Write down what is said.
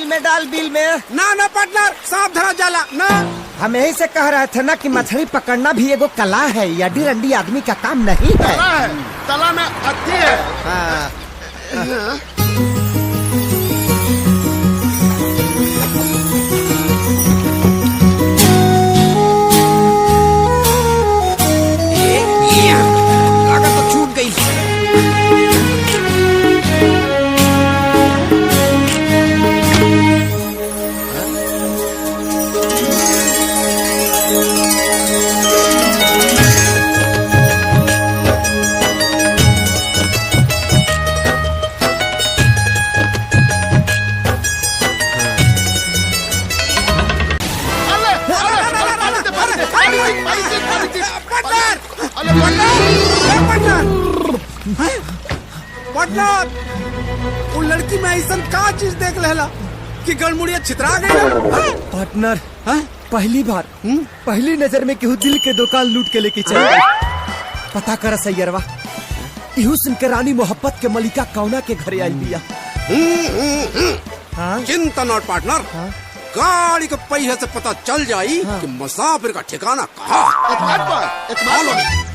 में डाल बिल में। ना ना पार्टनर, सांप धरा जाला ना। हम यही से कह रहे थे ना कि मछली पकड़ना भी एगो कला है, यडी रंडी आदमी का काम नहीं है। तला में अति है। हाँ। लागत तो छूट गई। पार्टनर, वो लड़की में ऐसा का चीज देख लेला कि गड़मुड़िया छितरा गई। पार्टनर, पहली बार पहली नजर में केहू दिल के दुकान लूट के लेके चल गई। पता कर सैयरवा, इहू सुन के रानी मोहब्बत के मलिका कौना के घरे आई बिया। चिंता नॉट पार्टनर, गाड़ी के पहिए से पता चल जाई कि मुसाफिर का ठिकाना कहाँ। एतबार